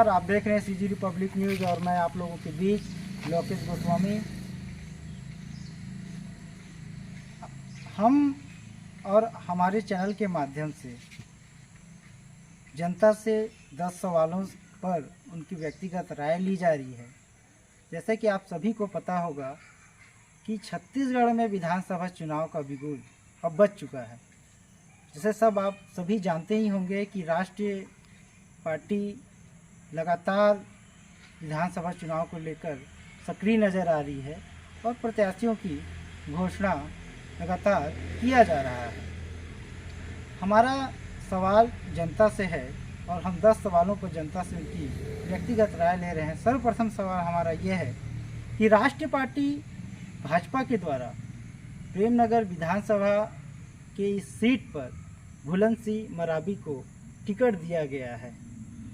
नमस्कार, आप देख रहे हैं सीजी रिपब्लिक न्यूज़ और मैं आप लोगों के बीच लोकेश गोस्वामी। हम और हमारे चैनल के माध्यम से जनता से 10 सवालों पर उनकी व्यक्तिगत राय ली जा रही है। जैसे कि आप सभी को पता होगा कि छत्तीसगढ़ में विधानसभा चुनाव का बिगुल अब बज चुका है। जैसे आप सभी जानते ही होंगे कि राष्ट्रीय पार्टी लगातार विधानसभा चुनाव को लेकर सक्रिय नज़र आ रही है और प्रत्याशियों की घोषणा लगातार किया जा रहा है। हमारा सवाल जनता से है और हम 10 सवालों पर जनता से उनकी व्यक्तिगत राय ले रहे हैं। सर्वप्रथम सवाल हमारा यह है कि राष्ट्रीय पार्टी भाजपा के द्वारा प्रेमनगर विधानसभा के इस सीट पर भुलन सिंह मरावी को टिकट दिया गया है।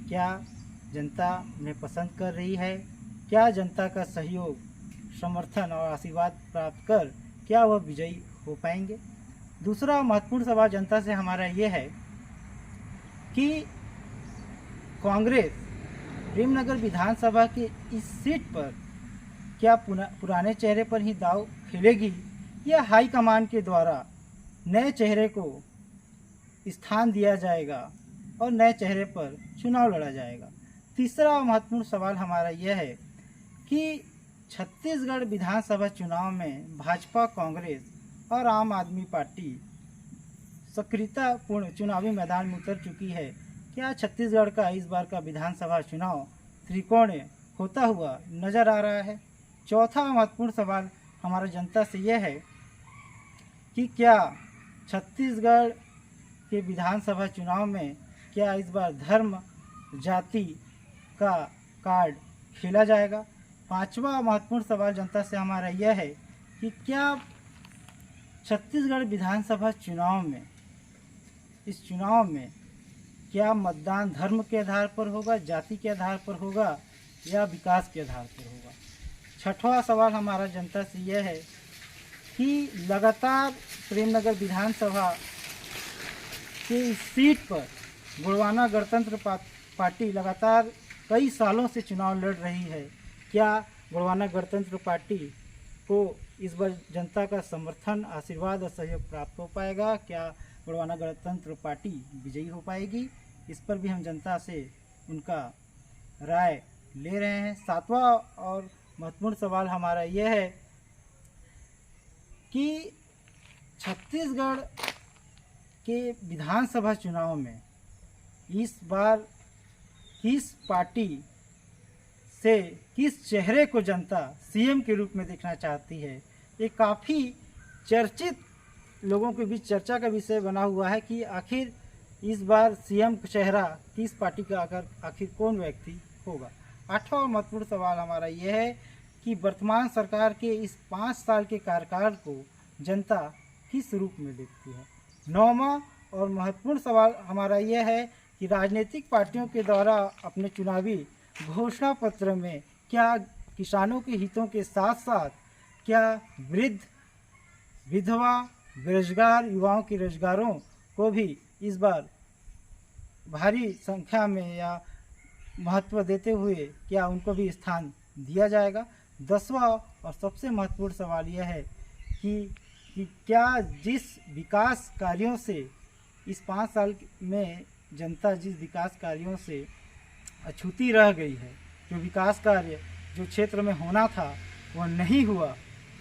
क्या जनता उन्हें पसंद कर रही है? क्या जनता का सहयोग, समर्थन और आशीर्वाद प्राप्त कर क्या वह विजयी हो पाएंगे? दूसरा महत्वपूर्ण सवाल जनता से हमारा ये है कि कांग्रेस प्रेमनगर विधानसभा के इस सीट पर क्या पुराने चेहरे पर ही दांव खेलेगी या हाईकमान के द्वारा नए चेहरे को स्थान दिया जाएगा और नए चेहरे पर चुनाव लड़ा जाएगा? तीसरा महत्वपूर्ण सवाल हमारा यह है कि छत्तीसगढ़ विधानसभा चुनाव में भाजपा, कांग्रेस और आम आदमी पार्टी सक्रियतापूर्ण चुनावी मैदान में उतर चुकी है। क्या छत्तीसगढ़ का इस बार का विधानसभा चुनाव त्रिकोणीय होता हुआ नजर आ रहा है? चौथा महत्वपूर्ण सवाल हमारा जनता से यह है कि क्या छत्तीसगढ़ के विधानसभा चुनाव में क्या इस बार धर्म, जाति का कार्ड खेला जाएगा? पांचवा महत्वपूर्ण सवाल जनता से हमारा यह है कि क्या छत्तीसगढ़ विधानसभा चुनाव में, इस चुनाव में क्या मतदान धर्म के आधार पर होगा, जाति के आधार पर होगा या विकास के आधार पर होगा? छठवां सवाल हमारा जनता से यह है कि लगातार प्रेमनगर विधानसभा के इस सीट पर गोंडवाना गणतंत्र पार्टी लगातार कई सालों से चुनाव लड़ रही है। क्या गोंडवाना गणतंत्र पार्टी को इस बार जनता का समर्थन, आशीर्वाद और सहयोग प्राप्त हो पाएगा? क्या गोंडवाना गणतंत्र पार्टी विजयी हो पाएगी? इस पर भी हम जनता से उनका राय ले रहे हैं। सातवां और महत्वपूर्ण सवाल हमारा यह है कि छत्तीसगढ़ के विधानसभा चुनाव में इस बार किस पार्टी से किस चेहरे को जनता सीएम के रूप में देखना चाहती है? ये काफ़ी चर्चित लोगों के बीच चर्चा का विषय बना हुआ है कि आखिर इस बार सीएम चेहरा किस पार्टी का आखिर कौन व्यक्ति होगा? आठवां महत्वपूर्ण सवाल हमारा यह है कि वर्तमान सरकार के इस 5 साल के कार्यकाल को जनता किस रूप में देखती है? नौवां और महत्वपूर्ण सवाल हमारा यह है कि राजनीतिक पार्टियों के द्वारा अपने चुनावी घोषणा पत्र में क्या किसानों के हितों के साथ साथ क्या वृद्ध, विधवा, बेरोजगार युवाओं के रोजगारों को भी इस बार भारी संख्या में या महत्व देते हुए क्या उनको भी स्थान दिया जाएगा? 10वां और सबसे महत्वपूर्ण सवाल यह है कि क्या जिस विकास कार्यों से इस 5 साल में जनता जिस विकास कार्यों से अछूती रह गई है, जो विकास कार्य जो क्षेत्र में होना था वह नहीं हुआ,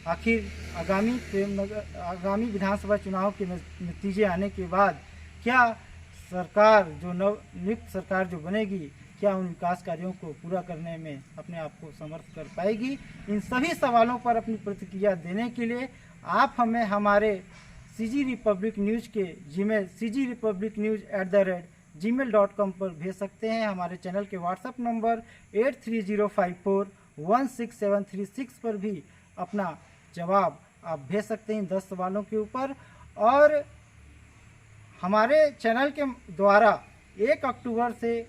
आखिर आगामी विधानसभा चुनाव के नतीजे आने के बाद क्या सरकार जो नवनियुक्त सरकार जो बनेगी क्या उन विकास कार्यों को पूरा करने में अपने आप को समर्थ कर पाएगी? इन सभी सवालों पर अपनी प्रतिक्रिया देने के लिए आप हमें हमारे सीजी रिपब्लिक न्यूज़ के जीमेल cgrepublicnews@gmail.com पर भेज सकते हैं। हमारे चैनल के व्हाट्सएप नंबर 8305416736 पर भी अपना जवाब आप भेज सकते हैं 10 सवालों के ऊपर। और हमारे चैनल के द्वारा 1 अक्टूबर से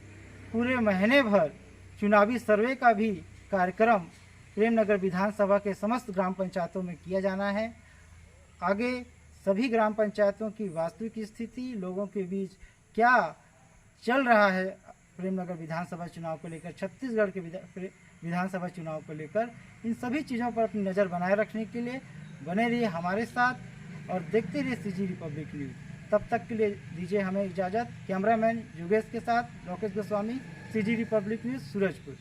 पूरे महीने भर चुनावी सर्वे का भी कार्यक्रम प्रेमनगर विधानसभा के समस्त ग्राम पंचायतों में किया जाना है। आगे सभी ग्राम पंचायतों की वास्तविक स्थिति, लोगों के बीच क्या चल रहा है प्रेमनगर विधानसभा चुनाव को लेकर, छत्तीसगढ़ के विधानसभा चुनाव को लेकर, इन सभी चीज़ों पर अपनी नज़र बनाए रखने के लिए बने रहिए हमारे साथ और देखते रहिए सीजी रिपब्लिक न्यूज़। तब तक के लिए दीजिए हमें इजाज़त। कैमरामैन योगेश के साथ Lokesh Goswami, CG Republic news, Surajpur.